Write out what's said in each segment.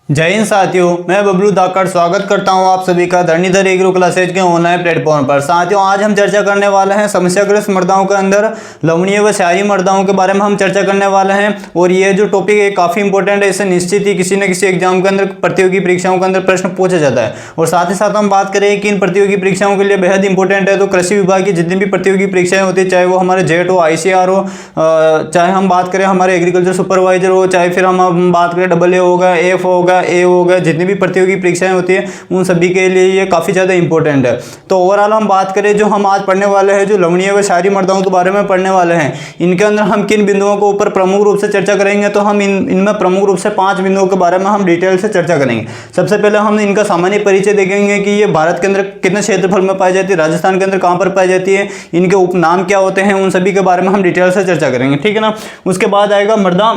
जय हिंद साथियों, मैं बबलू धाकड़ स्वागत करता हूं आप सभी का धरणीधर एग्रो क्लासेज के ऑनलाइन प्लेटफॉर्म पर। साथियों, आज हम चर्चा करने वाले हैं समस्याग्रस्त मृदाओं के अंदर लवणीय व क्षारीय मृदाओं के बारे में हम चर्चा करने वाले हैं। और ये जो टॉपिक है काफ़ी इंपॉर्टेंट है, इससे निश्चित ही किसी न किसी एग्जाम के अंदर प्रतियोगी परीक्षाओं के अंदर प्रश्न पूछा जाता है। और साथ ही साथ हम बात करें कि इन प्रतियोगी परीक्षाओं के लिए बेहद इंपॉर्टेंट है, तो कृषि विभाग की जितनी भी प्रतियोगी परीक्षाएं होती है, चाहे वो हमारे जेट हो, ICR हो, चाहे हम बात करें हमारे एग्रीकल्चर सुपरवाइजर हो, चाहे फिर हम बात करें AA होगा, F होगा, A होगा, जितनी भी प्रतियोगी परीक्षाएं होती है उन सभी के लिए ये काफ़ी ज़्यादा इंपॉर्टेंट है। तो ओवरऑल हम बात करें, जो हम आज पढ़ने वाले हैं, जो लवणीय व क्षारीय मृदाओं के बारे में पढ़ने वाले हैं, इनके अंदर हम किन बिंदुओं को ऊपर प्रमुख रूप से चर्चा करेंगे, तो हम इनमें प्रमुख रूप से 5 बिंदुओं के बारे में हम डिटेल से चर्चा करेंगे। सबसे पहले हम इनका सामान्य परिचय देखेंगे कि ये भारत के अंदर कितने क्षेत्रफल में पाई जाती है, राजस्थान के अंदर कहाँ पर पाई जाती है, इनके उपनाम क्या होते हैं, उन सभी के बारे में हम डिटेल से चर्चा करेंगे। ठीक है ना। उसके बाद आएगा मृदा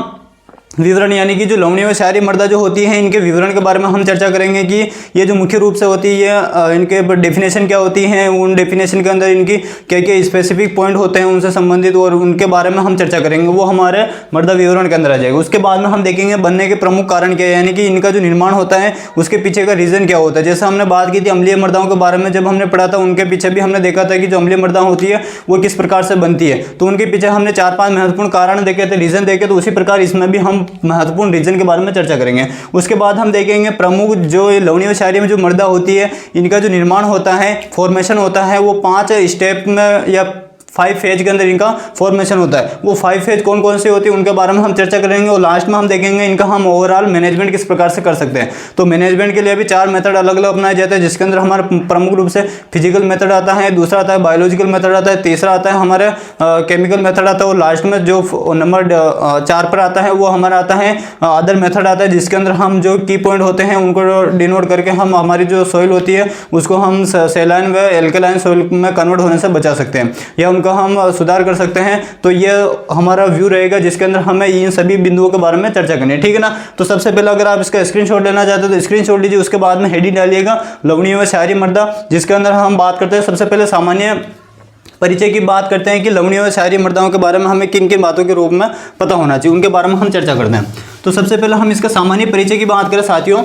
विवरण, यानी कि जो लवणीय व क्षारीय मृदा जो होती है, इनके विवरण के बारे में हम चर्चा करेंगे कि ये जो मुख्य रूप से होती है, इनके डेफिनेशन क्या होती हैं, उन डेफिनेशन के अंदर इनकी क्या क्या स्पेसिफिक पॉइंट होते हैं उनसे संबंधित, और उनके बारे में हम चर्चा करेंगे, वो हमारे मृदा विवरण के अंदर आ जाएगा। उसके बाद में हम देखेंगे बनने के प्रमुख कारण क्या है, यानी कि इनका जो निर्माण होता है उसके पीछे का रीजन क्या होता है। जैसे हमने बात की थी अम्लीय मृदाओं के बारे में, जब हमने पढ़ा था उनके पीछे भी हमने देखा था कि जो अम्लीय मृदा होती है वो किस प्रकार से बनती है, तो उनके पीछे हमने 4-5 महत्वपूर्ण कारण देखे थे, रीजन देखे। तो उसी प्रकार इसमें भी हम महत्वपूर्ण रीजन के बारे में चर्चा करेंगे। उसके बाद हम देखेंगे प्रमुख जो लवणीय व क्षारीय में जो मृदा होती है, इनका जो निर्माण होता है, फॉर्मेशन होता है, वो 5 स्टेप में या 5 फेज के अंदर इनका फॉर्मेशन होता है। वो 5 फेज कौन कौन से होती है उनके बारे में हम चर्चा करेंगे। और लास्ट में हम देखेंगे इनका हम ओवरऑल मैनेजमेंट किस प्रकार से कर सकते हैं। तो मैनेजमेंट के लिए भी 4 मेथड अलग अलग अपनाए जाते हैं, जिसके अंदर हमारा प्रमुख रूप से फिजिकल मेथड आता है, दूसरा आता है बायोलॉजिकल मेथड आता है, तीसरा आता है हमारे केमिकल मेथड आता है, और लास्ट में जो नंबर 4 पर आता है वो हमारा आता है अदर मेथड आता है, जिसके अंदर हम जो की पॉइंट होते हैं उनको डिनोट करके हम हमारी जो सॉइल होती है उसको हम सैलाइन व एल्कलाइन सॉइल में कन्वर्ट होने से बचा सकते हैं, या उनका हम सुधार कर सकते हैं। तो ये हमारा व्यू रहेगा, जिसके अंदर हमें इन सभी बिंदुओं के बारे में चर्चा करनी है। ठीक है ना। तो सबसे पहले अगर आप इसका स्क्रीनशॉट लेना चाहते हो तो स्क्रीनशॉट लीजिए, उसके बाद में हेडिंग डालिएगा लवणीय व क्षारीय मृदा, जिसके अंदर हम बात करते हैं सबसे पहले सामान्य परिचय की बात करते हैं कि लवणीय व क्षारीय मृदाओं के बारे में हमें किन किन बातों के रूप में पता होना चाहिए, उनके बारे में हम चर्चा करते हैं। तो सबसे पहले हम इसका सामान्य परिचय की बात करें साथियों,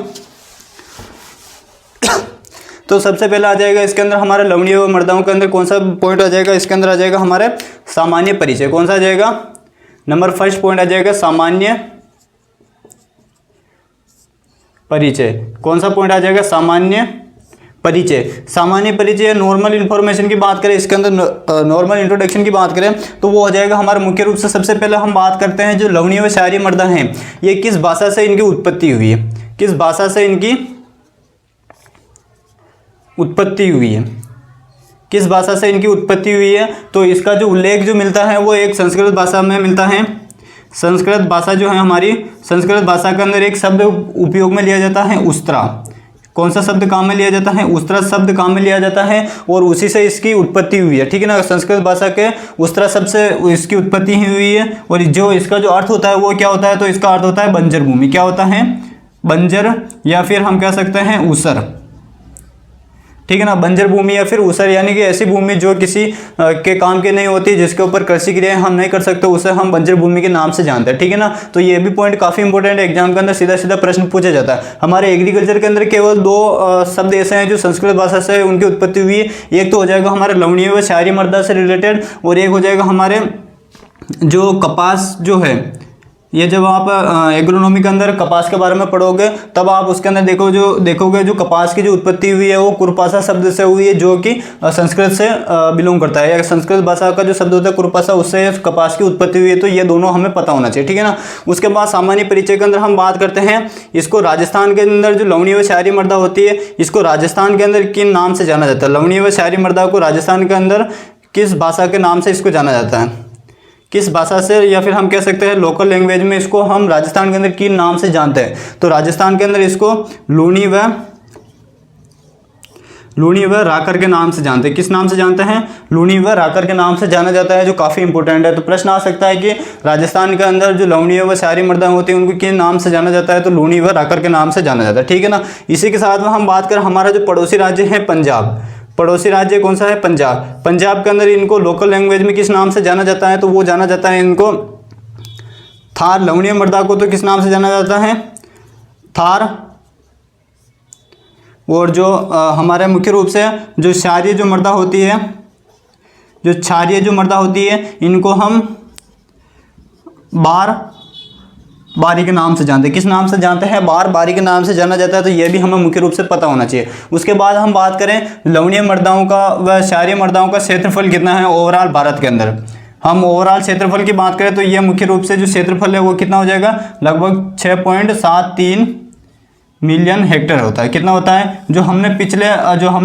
तो सबसे पहले आ जाएगा इसके अंदर हमारे लवणीय व मृदाओं के अंदर कौन सा पॉइंट आ जाएगा, इसके अंदर आ जाएगा हमारे सामान्य परिचय। कौन सा आ जाएगा, नंबर फर्स्ट पॉइंट आ जाएगा सामान्य परिचय। कौन सा पॉइंट आ जाएगा, सामान्य परिचय। सामान्य परिचय नॉर्मल इंफॉर्मेशन की बात करें, इसके अंदर नॉर्मल इंट्रोडक्शन की बात करें तो वो हो जाएगा हमारा मुख्य रूप से सबसे पहले हम बात करते हैं जो लवणीय व क्षारीय मृदा हैं, ये किस भाषा से इनकी उत्पत्ति हुई है, किस भाषा से इनकी उत्पत्ति हुई है, किस भाषा से इनकी उत्पत्ति हुई है। तो इसका जो उल्लेख जो मिलता है वो एक संस्कृत भाषा में मिलता है। संस्कृत भाषा जो है हमारी, संस्कृत भाषा के अंदर एक शब्द उपयोग में लिया जाता है, उस्त्रा। कौन सा शब्द काम में लिया जाता है, उस्त्रा शब्द काम में लिया जाता है, और उसी से इसकी उत्पत्ति हुई है। ठीक है ना। संस्कृत भाषा के उस्त्रा शब्द से इसकी उत्पत्ति हुई है, और जो इसका जो अर्थ होता है वो क्या होता है, तो इसका अर्थ होता है बंजर भूमि। क्या होता है, बंजर, या फिर हम कह सकते हैं ऊसर। ठीक है ना। बंजर भूमि या फिर ऊसर, यानी कि ऐसी भूमि जो किसी के काम की नहीं होती, जिसके ऊपर कृषि क्रियाएं हम नहीं कर सकते, उसे हम बंजर भूमि के नाम से जानते हैं। ठीक है ना। तो ये भी पॉइंट काफी इंपॉर्टेंट है, एग्जाम के अंदर सीधा सीधा प्रश्न पूछा जाता है। हमारे एग्रीकल्चर के अंदर केवल 2 शब्द ऐसे हैं जो संस्कृत भाषा से उनकी उत्पत्ति हुई है। एक तो हो जाएगा हमारे लवणीय व क्षारीय मृदा से रिलेटेड, और एक हो जाएगा हमारे जो कपास जो है, ये जब आप एग्रोनॉमी के अंदर कपास के बारे में पढ़ोगे तब आप उसके अंदर देखोगे जो कपास की जो उत्पत्ति हुई है वो कुरपासा शब्द से हुई है, जो कि संस्कृत से बिलोंग करता है, या संस्कृत भाषा का जो शब्द होता है कुरपासा, उससे कपास की उत्पत्ति हुई है। तो ये दोनों हमें पता होना चाहिए। ठीक है ना। उसके बाद सामान्य परिचय के अंदर हम बात करते हैं, इसको राजस्थान के अंदर जो लवणीय व क्षारीय मृदा होती है, इसको राजस्थान के अंदर किन नाम से जाना जाता है, लवणीय व क्षारीय मृदा को राजस्थान के अंदर किस भाषा के नाम से इसको जाना जाता है, किस भाषा से, या फिर हम कह सकते हैं लोकल लैंग्वेज में इसको हम राजस्थान के अंदर किन नाम से जानते हैं। तो राजस्थान के अंदर इसको लूणी व राकर के नाम से जानते हैं। किस नाम से जानते हैं, लूणी व राकर के नाम से जाना जाता है, जो काफ़ी इंपॉर्टेंट है। तो प्रश्न आ सकता है कि राजस्थान के अंदर जो लवणीय व क्षारीय मृदा होती है उनको किन नाम से जाना जाता है, तो लूणी व राकर के नाम से जाना जाता है। ठीक है ना। इसी के साथ में हम बात करें हमारा जो पड़ोसी राज्य है पंजाब, पड़ोसी राज्य कौन सा है, पंजाब। पंजाब के अंदर इनको लोकल लैंग्वेज में किस नाम से जाना जाता है, तो वो जाना जाता है इनको थार। लवणीय मृदा को तो किस नाम से जाना जाता है, थार और जो हमारे मुख्य रूप से जो क्षारीय जो मृदा होती है, जो क्षारीय जो मृदा होती है, इनको हम बार-बारी के नाम से जानते हैं। किस नाम से जानते हैं? बार-बारी के नाम से जाना जाता है। तो ये भी हमें मुख्य रूप से पता होना चाहिए। उसके बाद हम बात करें लवणीय मृदाओं का व क्षारीय मृदाओं का क्षेत्रफल कितना है ओवरऑल भारत के अंदर। हम ओवरऑल क्षेत्रफल की बात करें तो ये मुख्य रूप से जो क्षेत्रफल है वो कितना हो जाएगा, लगभग 6.73 मिलियन हेक्टेयर होता है। कितना होता है? जो हमने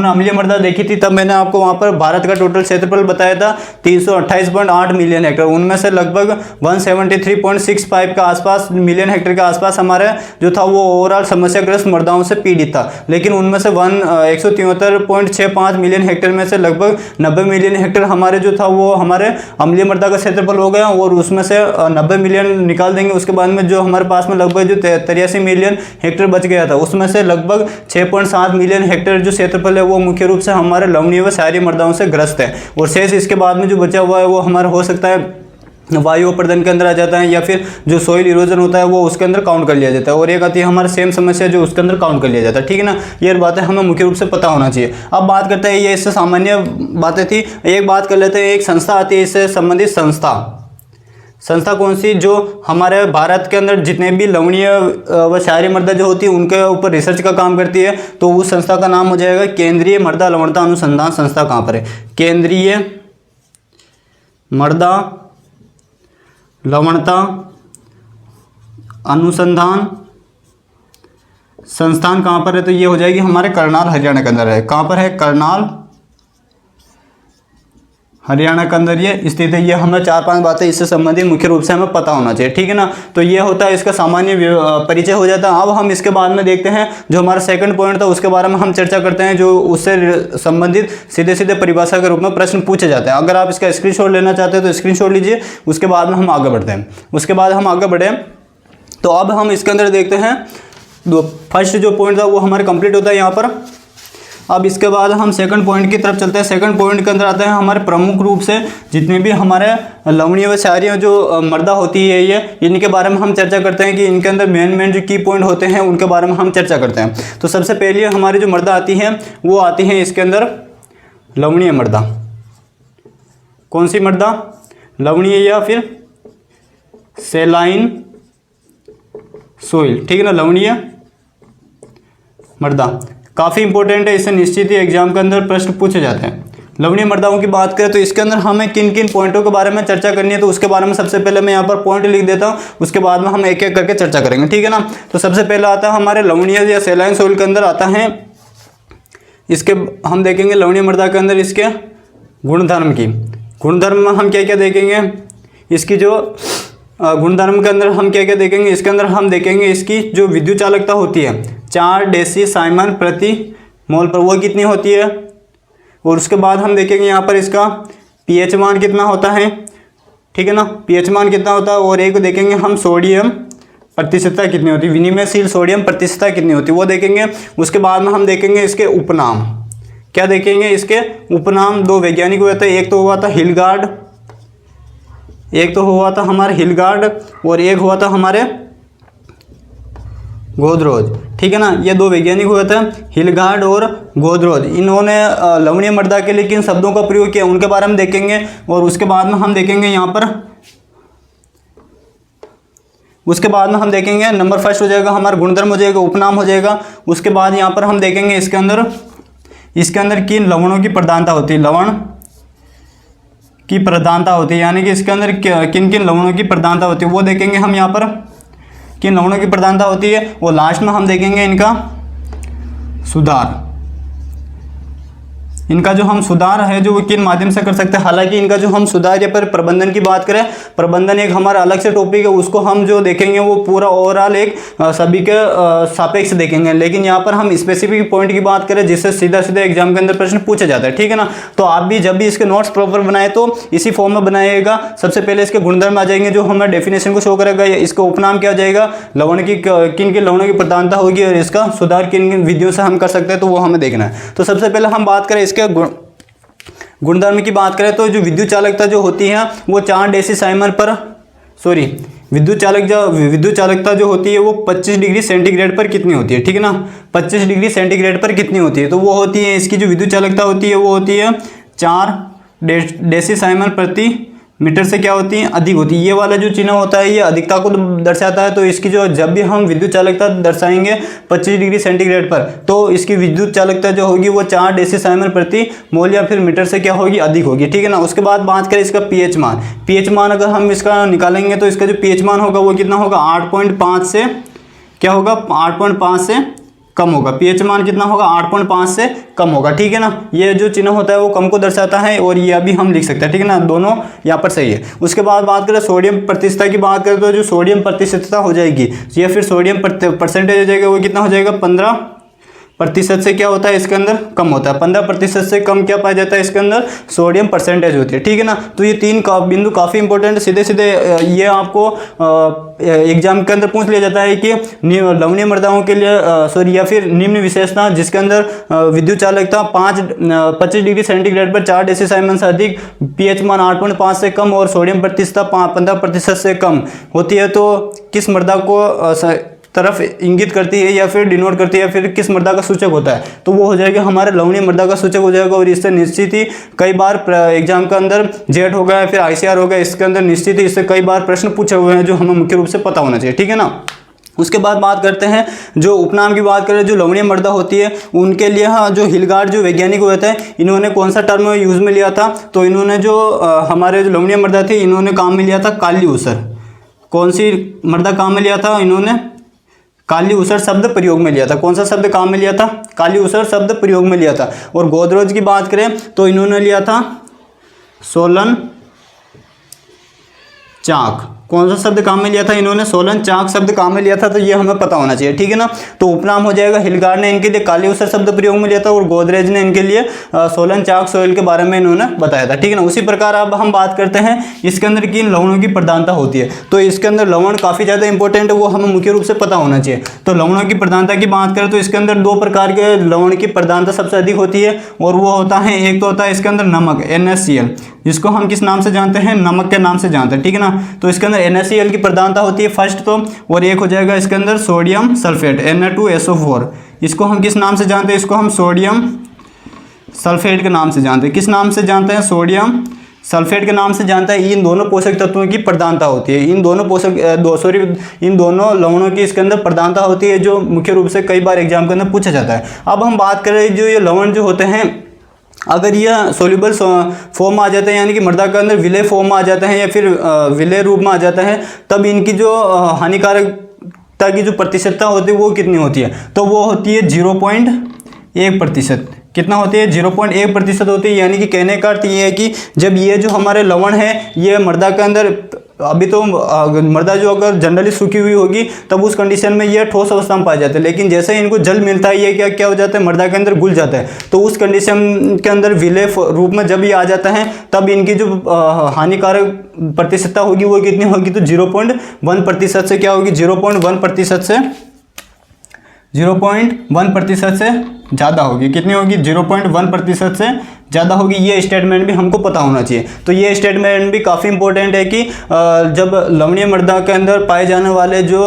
अम्लीय मृदा देखी थी तब मैंने आपको वहाँ पर भारत का टोटल क्षेत्रफल बताया था 328.8 मिलियन हेक्टेयर। उनमें से लगभग 173.65 के आसपास मिलियन हेक्टेयर के आसपास हमारे जो था वो ओवरऑल समस्याग्रस्त मृदाओं से पीड़ित था। लेकिन उनमें से 173.65 मिलियन हेक्टेयर में से लगभग 90 मिलियन हेक्टेयर हमारे जो था वो हमारे अम्लीय मृदा का क्षेत्रफल हो गया, और उसमें से 90 मिलियन निकाल देंगे। उसके बाद में जो हमारे पास में लगभग जो 83 मिलियन हेक्टेयर बच गया था, उसमें से लगभग 6.7 मिलियन हेक्टेयर जो क्षेत्रफल है वो मुख्य रूप से हमारे लवणीय व क्षारीय मृदाओं से ग्रस्त है। और शेष इसके बाद में जो बचा हुआ है वो हमारा हो सकता है वायु अपर्दन के अंदर आ जाता है, या फिर जो सॉइल इरोजन होता है वो उसके अंदर काउंट कर लिया जाता है। और एक आती है हमारे सेम समस्या जो उसके अंदर काउंट कर लिया जाता है। ठीक है ना, ये बातें हमें मुख्य रूप से पता होना चाहिए। अब बात करते हैं, ये इससे सामान्य बातें थी। एक बात कर लेते हैं, एक संस्था आती है इससे संबंधित संस्था कौन सी? जो हमारे भारत के अंदर जितने भी लवणीय व क्षारीय मृदा जो होती है उनके ऊपर रिसर्च का काम करती है। तो उस संस्था का नाम हो जाएगा केंद्रीय मृदा लवणता अनुसंधान संस्था। कहाँ पर है? केंद्रीय मृदा लवणता अनुसंधान संस्थान कहाँ पर है? तो ये हो जाएगी हमारे करनाल हरियाणा के अंदर है। कहाँ पर है? करनाल हरियाणा के अंदर ये स्थित है। ये हमें 4-5 बातें इससे संबंधित मुख्य रूप से हमें पता होना चाहिए। ठीक है ना, तो ये होता है इसका सामान्य परिचय हो जाता है। अब हम इसके बाद में देखते हैं जो हमारा सेकंड पॉइंट था उसके बारे में हम चर्चा करते हैं, जो उससे संबंधित सीधे सीधे परिभाषा के रूप में प्रश्न पूछे जाते हैं। अगर आप इसका स्क्रीनशॉट लेना चाहते हैं तो स्क्रीनशॉट लीजिए, उसके बाद में हम आगे बढ़ते हैं। उसके बाद हम आगे बढ़े तो अब हम इसके अंदर देखते हैं फर्स्ट जो पॉइंट था वो हमारे कंप्लीट होता है यहाँ पर। अब इसके बाद हम सेकंड पॉइंट की तरफ चलते हैं। सेकंड पॉइंट के अंदर आते हैं हमारे प्रमुख रूप से जितने भी हमारे लवणीय व क्षारीय जो मृदा होती है ये इनके बारे में हम चर्चा करते हैं कि इनके अंदर मेन जो की पॉइंट होते हैं उनके बारे में हम चर्चा करते हैं। तो सबसे पहले हमारी जो मृदा आती है वो आती है इसके अंदर लवणीय मृदा। कौन सी मृदा? लवणीय या फिर सेलाइन सोइल। ठीक है ना, लवणीय मृदा काफ़ी इंपॉर्टेंट है, इससे निश्चित ही एग्जाम के अंदर प्रश्न पूछे जाते हैं। लवणीय मृदाओं की बात करें तो इसके अंदर हमें किन किन पॉइंटों के बारे में चर्चा करनी है, तो उसके बारे में सबसे पहले मैं यहाँ पर पॉइंट लिख देता हूँ, उसके बाद में हम एक एक करके चर्चा करेंगे। ठीक है ना, तो सबसे पहला आता है हमारे लवणीय या सेलाइन सोइल के अंदर आता है इसके हम देखेंगे लवणीय मृदा के अंदर इसके गुणधर्म की। गुणधर्म में हम क्या क्या देखेंगे? इसकी जो गुणधर्म के अंदर हम क्या क्या देखेंगे? इसके अंदर हम देखेंगे इसकी जो विद्युत चालकता होती है 4 डेसीसाइमन प्रति मोल पर, वो कितनी होती है। और उसके बाद हम देखेंगे यहाँ पर इसका पीएच मान कितना होता है। ठीक है ना, पीएच मान कितना होता है। और एक देखेंगे हम सोडियम प्रतिशतता कितनी होती है, विनिमयशील सोडियम प्रतिशतता कितनी होती है वो देखेंगे। उसके बाद में हम देखेंगे इसके उपनाम। क्या देखेंगे? इसके उपनाम 2 वैज्ञानिक हुए थे, एक तो हुआ था हिलगार्ड, एक तो हुआ था हमारे हिलगार्ड और एक हुआ था हमारे गोदरोज। ठीक है ना, ये 2 वैज्ञानिक हुए थे हिलगार्ड और गोदरोज। इन्होंने लवणीय मृदा के लिए किन शब्दों का प्रयोग किया उनके बारे में देखेंगे। और उसके बाद में हम देखेंगे यहाँ पर उसके बाद में हम देखेंगे नंबर फर्स्ट हो जाएगा हमारा गुणधर्म हो जाएगा, उपनाम हो जाएगा। उसके बाद यहाँ पर हम देखेंगे इसके अंदर किन लवणों की प्रधानता होती है, लवण की प्रधानता होती है, यानी कि इसके अंदर किन किन लवणों की प्रधानता होती है वो देखेंगे हम यहाँ पर किन लवणों की प्रधानता होती है। और लास्ट में हम देखेंगे इनका सुधार। इनका जो हम सुधार है जो किन माध्यम से कर सकते हैं। हालांकि इनका जो हम सुधार या पर प्रबंधन की बात करें, प्रबंधन एक हमारा अलग से टॉपिक है, उसको हम जो देखेंगे वो पूरा ओवरऑल एक सभी के सापेक्ष देखेंगे। लेकिन यहाँ पर हम स्पेसिफिक पॉइंट की बात करें जिससे सीधा सीधा एग्जाम के अंदर प्रश्न पूछा जाता है। ठीक है ना, तो आप भी जब भी इसके नोट्स प्रॉपर बनाए तो इसी फॉर्म में बनाइएगा। सबसे पहले इसके गुणधर्म आ जाएंगे जो हमें डेफिनेशन को शो करेगा, इसका उपनाम क्या हो जाएगा, लवण की किन किन लवणों की प्रधानता होगी और इसका सुधार किन किन विधियों से हम कर सकते हैं, तो वो हमें देखना है। तो सबसे पहले हम बात करें इसके गुणधर्म की बात करें तो जो विद्युत चालकता जो होती है वो 4 डेसीसाइमन पर विद्युत चालकता जो होती है वो 25 डिग्री सेंटीग्रेड पर कितनी होती है, ठीक है ना, 25 डिग्री सेंटीग्रेड पर कितनी होती है, तो वो होती है, इसकी जो विद्युत चालकता होती है वो होती है 4 डेसीसाइमल प्रति मीटर से क्या होती है, अधिक होती है। ये वाला जो चिन्ह होता है ये अधिकता को दर्शाता है। तो इसकी जो जब भी हम विद्युत चालकता दर्शाएंगे 25 डिग्री सेंटीग्रेड पर, तो इसकी विद्युत चालकता जो होगी वो 4 डेसीसाइमल प्रति मोल या फिर मीटर से क्या होगी, अधिक होगी, ठीक है ना। उसके बाद बात करें इसका पीएच मान। पीएच मान अगर हम इसका निकालेंगे तो इसका जो पीएच मान होगा वो कितना होगा, 8.5 से क्या होगा, 8.5 से कम होगा। पीएच मान कितना होगा, 8.5 से कम होगा, ठीक है ना। ये जो चिन्ह होता है वो कम को दर्शाता है और ये अभी हम लिख सकते हैं, ठीक है ना, दोनों यहाँ पर सही है। उसके बाद बात करें सोडियम प्रतिशतता की बात करें तो जो सोडियम प्रतिशतता हो जाएगी या फिर सोडियम परसेंटेज हो जाएगा वो कितना हो जाएगा, 15% से क्या होता है इसके अंदर कम होता है। 15% से कम क्या पाया जाता है इसके अंदर, सोडियम परसेंटेज होती है, ठीक है ना। तो ये 3 बिंदु काफ़ी इंपॉर्टेंट है। सीधे सीधे ये आपको एग्जाम के अंदर पूछ लिया जाता है कि लवणीय मृदाओं के लिए या फिर निम्न विशेषता जिसके अंदर विद्युत चालकता 25 डिग्री सेंटीग्रेड पर 4 डेसीसाइमन से अधिक, पीएच मान 8.5 से कम और सोडियम प्रतिशतता 15% से कम होती है, तो किस मृदा को तरफ इंगित करती है या फिर डिनोट करती है या फिर किस मृदा का सूचक होता है, तो वो हो जाएगा हमारे लवणीय मृदा का सूचक हो जाएगा। और इससे निश्चित ही कई बार एग्जाम के अंदर जेट हो गया या फिर आईसीआर हो गया, इसके अंदर निश्चित ही इससे कई बार प्रश्न पूछे हुए हैं जो हमें मुख्य रूप से पता होना चाहिए, ठीक है ना। उसके बाद बात करते हैं जो उपनाम की बात करें, जो लवणीय मृदा होती है उनके लिए जो हिलगार्ड जो वैज्ञानिक हुए थे, इन्होंने कौन सा टर्म यूज में लिया था, तो इन्होंने जो हमारे जो लवणीय मृदा थी इन्होंने काम में लिया था काली ऊसर। कौन सी मृदा काम में लिया था, इन्होंने काली ऊसर शब्द प्रयोग में लिया था। कौन सा शब्द काम में लिया था, काली ऊसर शब्द प्रयोग में लिया था। और गोदरेज की बात करें तो इन्होंने लिया था सोलन चाक। कौन सा शब्द काम में लिया था, इन्होंने सोलन चाक शब्द काम में लिया था, तो ये हमें पता होना चाहिए, ठीक है ना। तो उपनाम हो जाएगा, हिलगार्ड ने इनके लिए काली ऊसर शब्द प्रयोग में लिया था और गोदरेज ने इनके लिए सोलन चाक सोइल के बारे में इन्होंने बताया था, ठीक है ना। उसी प्रकार अब हम बात करते हैं इसके अंदर किन लवणों की प्रधानता होती है, तो इसके अंदर लवण काफ़ी ज़्यादा इंपॉर्टेंट है, वो हमें मुख्य रूप से पता होना चाहिए। तो लवणों की प्रधानता की बात करें तो इसके अंदर 2 प्रकार के लवण की प्रधानता सबसे अधिक होती है और वो होता है, एक तो होता है इसके अंदर नमक NaCl, जिसको हम किस नाम से जानते हैं, नमक के नाम से जानते हैं, ठीक है ना। तो इसके अंदर NaCl की प्रधानता होती है फर्स्ट तो, और एक हो जाएगा इसके अंदर सोडियम सल्फेट Na2SO4, इसको हम किस नाम से जानते हैं, इसको हम सोडियम सल्फेट के नाम से जानते हैं। किस नाम से जानते हैं, सोडियम सल्फेट के नाम से जानता है। इन दोनों पोषक तत्वों की प्रधानता होती है, इन दोनों लवणों की इसके अंदर प्रधानता होती है, जो मुख्य रूप से कई बार एग्जाम के अंदर पूछा जाता है। अब हम बात करें जो ये लवण जो होते हैं, अगर यह सोल्यूबल फॉर्म में आ जाते हैं यानी कि मृदा के अंदर विलेय फॉर्म में आ जाते हैं या फिर विलेय रूप में आ जाता है, तब इनकी जो हानिकारकता की जो प्रतिशतता होती है वो कितनी होती है, तो वो होती है 0.1%। कितना होती है, 0.1% होती है। यानी कि कहने का अर्थ ये है कि जब ये जो हमारे लवण है ये मृदा के अंदर, अभी तो मृदा जो अगर जनरली सूखी हुई होगी तब उस कंडीशन में ये ठोस अवस्था में पाए जाते हैं, लेकिन जैसे ही इनको जल मिलता है ये क्या हो जाता है, मृदा के अंदर घुल जाता है। तो उस कंडीशन के अंदर विलेय रूप में जब ये आ जाता है तब इनकी जो हानिकारक प्रतिशतता होगी वो कितनी होगी, तो 0.1% से क्या होगी, 0.1% से ज़्यादा होगी। कितनी होगी, 0.1% से ज़्यादा होगी। ये स्टेटमेंट भी हमको पता होना चाहिए। तो ये स्टेटमेंट भी काफ़ी इंपॉर्टेंट है कि जब लवणीय मृदा के अंदर पाए जाने वाले जो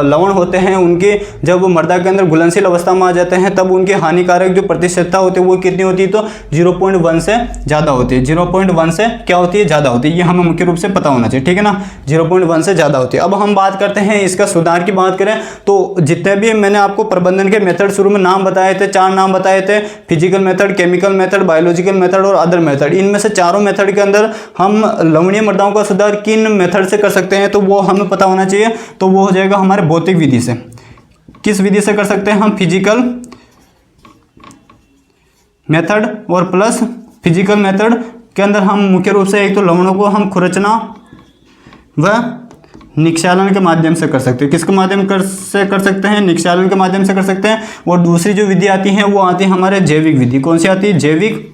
लवण होते हैं उनके जब मृदा के अंदर घुलनशील अवस्था में आ जाते हैं तब उनकी हानिकारक जो प्रतिशतता होती है वो कितनी होती है, तो 0.1 से ज़्यादा होती है। 0.1 से क्या होती है, ज़्यादा होती है। ये हमें मुख्य रूप से पता होना चाहिए, ठीक है ना, 0.1 से ज़्यादा होती है। अब हम बात करते हैं इसका सुधार की बात करें तो जितने भी मैंने आपको प्रबंधन के मेथड शुरू में नाम बताए थे, 4 नाम बताए थे, physical method, chemical method, biological method और अदर मेथड। इनमें से चारों मेथड के अंदर हम लवणीय मृदाओं का सुधार किन मेथड से कर सकते हैं तो वो हमें पता होना चाहिए। तो वो हो जाएगा हमारे भौतिक विधि से। किस विधि से कर सकते हैं हम, फिजिकल मेथड और प्लस फिजिकल मेथड के अंदर हम मुख्य रूप से एक तो लवणों को हम खुरचना व निक्षालन के माध्यम से कर सकते हैं। किसके माध्यम से कर सकते हैं, निक्षालन के माध्यम से कर सकते हैं। और दूसरी जो विधि आती है वो आती है हमारे जैविक विधि। कौन सी आती है, जैविक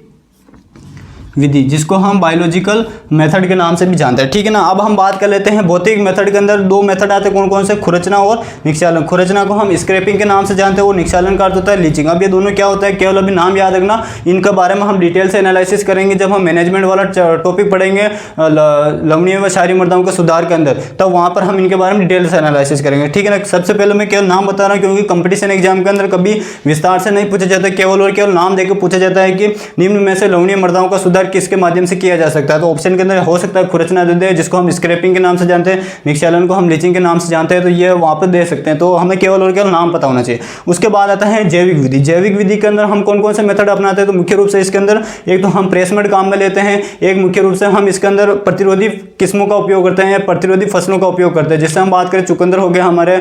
विधि, जिसको हम बायोलॉजिकल मेथड के नाम से भी जानते हैं। ठीक है ना। अब हम बात कर लेते हैं भौतिक मेथड के अंदर दो मेथड आते हैं, कौन कौन से, खुरचना और निक्षालन। खुरचना को हम स्क्रैपिंग के नाम से जानते हैं, वो निक्षालन का अर्थ होता है लीचिंग। अब ये दोनों क्या होता है, केवल अभी नाम याद रखना, इनके बारे में हम डिटेल से एनालिसिस करेंगे जब हम मैनेजमेंट वाला टॉपिक पढ़ेंगे लवणीय व क्षारीय मृदाओं के सुधार के अंदर, तब वहाँ पर हम इनके बारे में डिटेल से एनालिसिस करेंगे। ठीक है ना। सबसे पहले मैं केवल नाम बता रहा हूँ, क्योंकि कंपटीशन एग्जाम के अंदर कभी विस्तार से नहीं पूछा जाता, केवल और केवल नाम देकर पूछा जाता है कि निम्न में से लवणीय मृदाओं का सुधार किसके माध्यम से किया जा सकता है। तो ऑप्शन के अंदर हो सकता है खुरचना दे दे, जिसको हम स्क्रैपिंग के नाम से जानते हैं, निक्षालन को हम लीचिंग के नाम से जानते हैं, तो ये वहाँ पर दे सकते हैं। तो हमें केवल और केवल नाम पता होना चाहिए। उसके बाद आता है जैविक विधि। जैविक विधि के अंदर हम कौन कौन से मेथड अपनाते हैं, तो मुख्य रूप से इसके अंदर एक तो हम प्रेसमेंट काम में लेते हैं, एक मुख्य रूप से हम इसके अंदर प्रतिरोधी किस्मों का उपयोग करते हैं, प्रतिरोधी फसलों का उपयोग करते हैं। जैसे हम बात करें चुकंदर हो गया हमारे,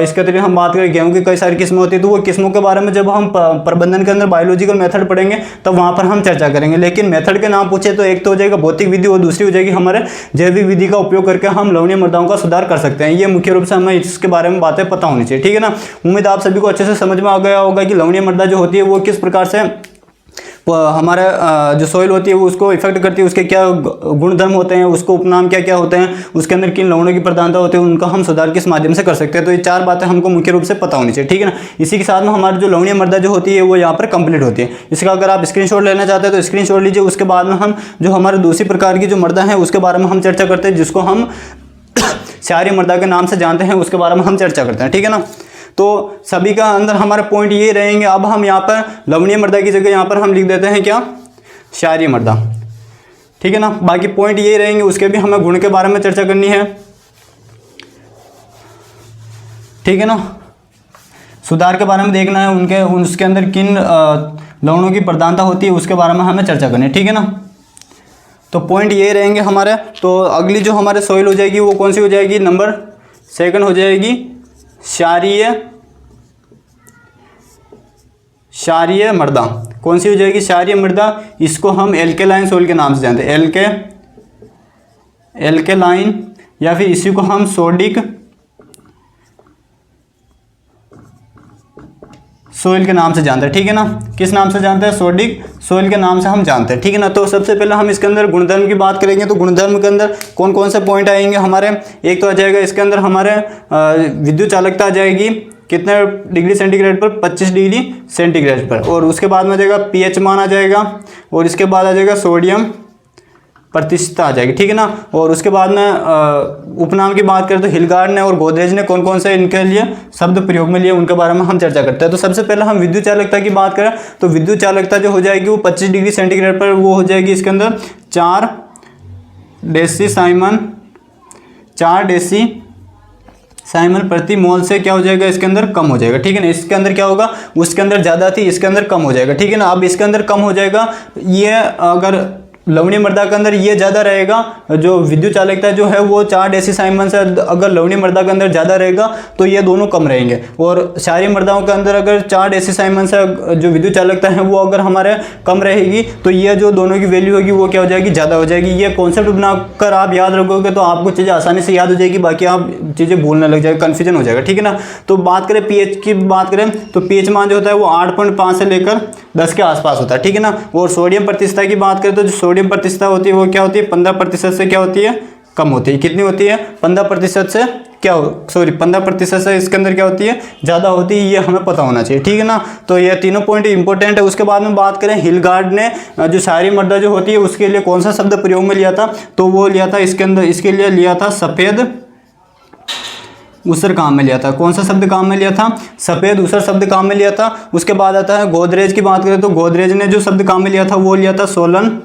इसके अतिरिक्त हम बात करें गेहूं की कई सारी किस्में होती है, तो वो किस्मों के बारे में जब हम प्रबंधन के अंदर बायोलॉजिकल मेथड पढ़ेंगे तब वहाँ पर हम चर्चा करेंगे। लेकिन मेथड के नाम पूछे तो एक तो हो जाएगा भौतिक विधि और दूसरी हो जाएगी हमारे जैविक विधि का उपयोग करके हम लवणीय मृदाओं का सुधार कर सकते हैं। ये मुख्य रूप से हमें इसके बारे में बातें पता होनी चाहिए। ठीक है ना। उम्मीद आप सभी को अच्छे से समझ में आ गया होगा कि लवणीय मृदा जो होती है वो किस प्रकार से हमारा जो सॉइल होती है वो उसको इफेक्ट करती है, उसके क्या गुणधर्म होते हैं, उसको उपनाम क्या क्या होते हैं, उसके अंदर किन लवणों की प्रधानता होती है, उनका हम सुधार किस माध्यम से कर सकते हैं। तो ये चार बातें हमको मुख्य रूप से पता होनी चाहिए। ठीक है ना। इसी के साथ में हमारी जो लवणीय मृदा जो होती है वो यहाँ पर कंप्लीट होती है। इसका अगर आप स्क्रीनशॉट लेना चाहते हैं तो स्क्रीनशॉट लीजिए। उसके बाद में हम जो हमारे दूसरी प्रकार की जो मृदा है उसके बारे में हम चर्चा करते हैं, जिसको हम क्षारीय मृदा के नाम से जानते हैं, उसके बारे में हम चर्चा करते हैं। ठीक है ना। तो सभी का अंदर हमारे पॉइंट ये रहेंगे। अब हम यहाँ पर लवणीय मृदा की जगह यहाँ पर हम लिख देते हैं क्या, क्षारीय मृदा। ठीक है ना। बाकी पॉइंट ये रहेंगे, उसके भी हमें गुण के बारे में चर्चा करनी है। ठीक है ना। सुधार के बारे में देखना है, उनके उसके अंदर किन लवणों की प्रधानता होती है उसके बारे में हमें चर्चा करनी है। ठीक है ना। तो पॉइंट ये रहेंगे हमारे। तो अगली जो हमारे सॉइल हो जाएगी वो कौन सी हो जाएगी, नंबर 2 हो जाएगी क्षारीय मृदा। कौन सी हो जाएगी, क्षारीय मृदा। इसको हम एल्केलाइन सॉइल के नाम से जानते हैं, एल्केलाइन, या फिर इसी को हम सोडिक सोइल के नाम से जानते हैं। ठीक है ना। किस नाम से जानते हैं, सोडिक सोइल के नाम से हम जानते हैं। ठीक है ना। तो सबसे पहले हम इसके अंदर गुणधर्म की बात करेंगे। तो गुणधर्म के अंदर कौन कौन से पॉइंट आएंगे हमारे, एक तो आ जाएगा इसके अंदर हमारे विद्युत चालकता आ जाएगी कितने डिग्री सेंटीग्रेड पर, 25 डिग्री सेंटीग्रेड पर। और उसके बाद में आ जाएगा पीएच मान आ जाएगा, और इसके बाद आ जाएगा सोडियम प्रतिशतता आ जाएगी। ठीक है ना। और उसके बाद में उपनाम की बात करें तो हिलगार्ड ने और गोदरेज ने कौन कौन से इनके लिए शब्द प्रयोग में लिए उनके बारे में हम चर्चा करते हैं। तो सबसे पहले हम विद्युत चालकता की बात करें तो विद्युत चालकता जो हो जाएगी वो 25 डिग्री सेंटीग्रेड पर वो हो जाएगी इसके अंदर 4 डेसीसाइमन प्रति मोल से क्या हो जाएगा, इसके अंदर कम हो जाएगा। ठीक है ना। इसके अंदर क्या होगा, उसके अंदर ज़्यादा थी, इसके अंदर कम हो जाएगा। ठीक है ना। अब इसके अंदर कम हो जाएगा, ये अगर लवणीय मृदा के अंदर ये ज़्यादा रहेगा, जो विद्युत चालकता जो है वो 4 डेसीसाइमन से अगर लवणीय मृदा के अंदर ज़्यादा रहेगा तो ये दोनों कम रहेंगे। और क्षारीय मृदाओं के अंदर अगर 4 डेसीसाइमन से जो विद्युत चालकता है वो अगर हमारे कम रहेगी तो ये जो दोनों की वैल्यू होगी वो क्या हो जाएगी, ज़्यादा हो जाएगी। ये कॉन्सेप्ट बनाकर आप याद रखोगे तो आपको चीज़ें आसानी से याद हो जाएगी, बाकी आप चीज़ें भूलने लग जाएगा, कन्फ्यूजन हो जाएगा। ठीक है ना। तो बात करें पीएच की बात करें तो पीएच मान जो होता है वो 8.5 से लेकर 10 के आसपास होता है। ठीक है ना। और सोडियम प्रतिशतता की बात करें तो जो सोडियम प्रतिशतता होती है वो क्या होती है, 15% से क्या होती है, कम होती है। कितनी होती है, 15% से क्या 15% से इसके अंदर क्या होती है, ज़्यादा होती है। ये हमें पता होना चाहिए। ठीक है ना। तो ये तीनों पॉइंट इंपॉर्टेंट है। उसके बाद में बात करें हिलगार्ड ने जो क्षारीय मृदा जो होती है उसके लिए कौन सा शब्द प्रयोग में लिया था, तो वो लिया था इसके अंदर, इसके लिए लिया था सफ़ेद ऊसर काम में लिया था। कौन सा शब्द काम में लिया था, सफ़ेद ऊसर शब्द काम में लिया था। उसके बाद आता है गोदरेज की बात करें तो गोदरेज ने जो शब्द काम में लिया था वो लिया था सोलन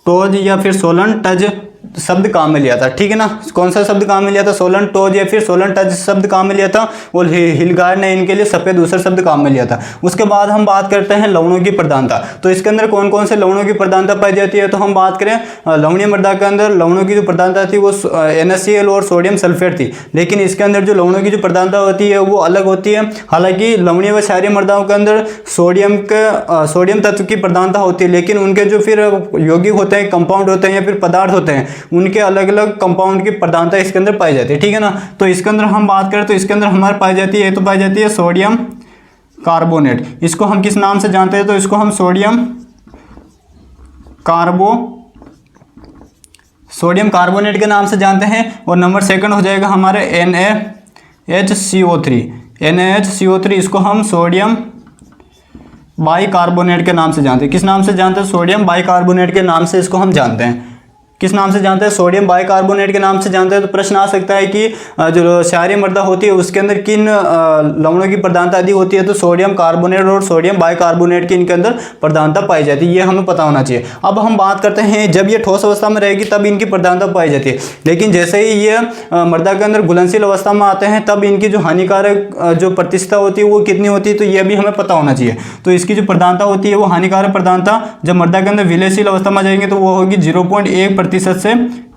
टोज या फिर सोलन टज शब्द काम में लिया था। ठीक है ना। कौन सा शब्द काम में लिया था, सोलन टोज या फिर सोलन टज शब्द काम में लिया था। और हिलगार्ड ने इनके लिए सफ़ेद ऊसर शब्द काम में लिया था। उसके बाद हम बात करते हैं लवणों की प्रधानता। तो इसके अंदर कौन कौन से लवणों की प्रधानता पाई जाती है, तो हम बात करें लवणीय मृदा के अंदर लवणों की जो प्रधानता थी वो NaCl और सोडियम सल्फेट थी। लेकिन इसके अंदर जो लवणों की जो प्रधानता होती है वो अलग होती है। हालांकि लवणीय व क्षारीय मृदाओं के अंदर सोडियम तत्व की प्रधानता होती है, लेकिन उनके जो फिर यौगिक होते हैं, कंपाउंड होते हैं या फिर पदार्थ होते हैं, उनके अलग अलग कंपाउंड की प्रधानता इसके अंदर पाई जाती है। ठीक है ना। तो इसके अंदर हम बात करें तो इसके अंदर हमारे पाई जाती है, तो पाई जाती है सोडियम कार्बोनेट, इसको हम किस नाम से जानते हैं? तो इसको हम सोडियम कार्बोनेट के नाम से जानते हैं। और नंबर सेकंड हो जाएगा हमारे NaHCO3, इसको हम सोडियम बाइकार्बोनेट के नाम से जानते हैं। किस नाम से जानते हैं? सोडियम बाइकार्बोनेट के नाम से इसको हम जानते हैं। किस नाम से जानते हैं? सोडियम बाइकार्बोनेट के नाम से जानते हैं। तो प्रश्न आ सकता है कि जो क्षारीय मृदा होती है उसके अंदर किन लवणों की प्रधानता अधिक होती है? तो सोडियम कार्बोनेट और सोडियम बाइकार्बोनेट की इनके अंदर प्रधानता पाई जाती है, ये हमें पता होना चाहिए। अब हम बात करते हैं जब ये ठोस अवस्था में रहेगी तब इनकी प्रधानता पाई जाती है, लेकिन जैसे ही ये मृदा के अंदर घुलनशील अवस्था में आते हैं तब इनकी जो हानिकारक जो प्रतिशतता होती है वो कितनी होती है? तो ये भी हमें पता होना चाहिए। तो इसकी जो प्रधानता होती है वो हानिकारक प्रधानता जब मृदा के अंदर विलयशील अवस्था में जाएंगे तो वो होगी 0.1% से